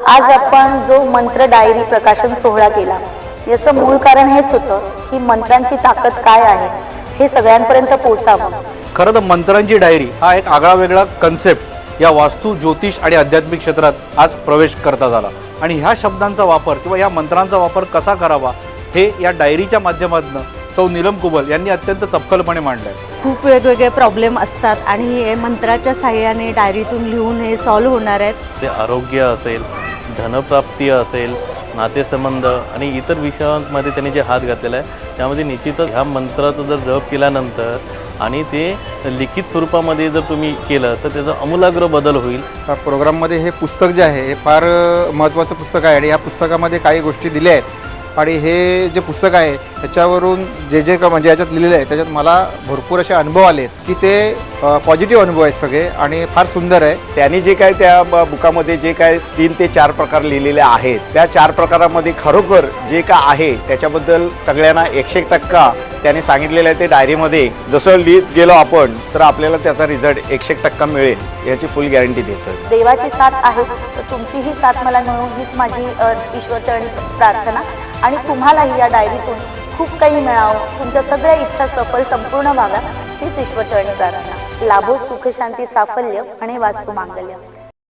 आज आपण जो मंत्र डायरी प्रकाशन सोहळा केला, याचं मूळ कारण हेच होतं की मंत्रांची ताकद काय आहे हे सगळ्यांपर्यंत पोहोचावं। खरं तर मंत्रांची डायरी हा एक आगळा वेगळा कन्सेप्ट या वास्तू, ज्योतिष आणि आध्यात्मिक क्षेत्रात आज प्रवेश करता झाला आणि ह्या शब्दांचा वापर किंवा या मंत्रांचा वापर कसा करावा हे या डायरीच्या माध्यमातून सौ नीलम कुबल यांनी अत्यंत चपखलपणे मांडलंय। खूप वेगवेगळे प्रॉब्लेम असतात आणि हे मंत्राच्या साहाय्याने डायरीतून लिहून हे सॉल्व्ह होणार आहेत। ते आरोग्य असेल, धनप्राप्ती असेल, नातेसंबंध आणि इतर विषयांमध्ये त्यांनी जे हात घातलेला आहे त्यामध्ये निश्चितच ह्या मंत्राचा जर जप केल्यानंतर आणि ते लिखित स्वरूपामध्ये जर तुम्ही केलं तर त्याचा आमूलाग्र बदल होईल। प्रोग्राममध्ये हे पुस्तक जे आहे हे फार महत्त्वाचं पुस्तक आहे आणि या पुस्तकामध्ये काही गोष्टी दिल्या आहेत आणि हे जे पुस्तक आहे त्याच्यावरून जे म्हणजे याच्यात लिहिलेलं आहे त्याच्यात मला भरपूर असे अनुभव आले की ते पॉझिटिव्ह अनुभव आहेत सगळे आणि फार सुंदर आहे। त्यांनी जे काय त्या बुकामध्ये जे काय 3 ते 4 प्रकार लिहिलेले आहेत त्या 4 प्रकारामध्ये खरोखर जे काय आहे त्याच्याबद्दल सगळ्यांना 100% त्याने सांगितलेलं आहे। ते डायरीमध्ये जसं लिहित गेलो आपण तर आपल्याला त्याचा रिझल्ट 100% मिळेल याची फुल गॅरंटी देतोय। देवाची साथ आहे तर तुमचीही साथ मला मिळो हीच माझी ईश्वरचरणी प्रार्थना आणि तुम्हालाही या डायरीतून खूप काही मिळावं, तुमच्या सगळ्या इच्छा सफल संपूर्ण व्हाव्या हीच ईश्वरचरणी प्रार्थना। लाभो सुख शांती साफल्य आणि वास्तु मांगल्य।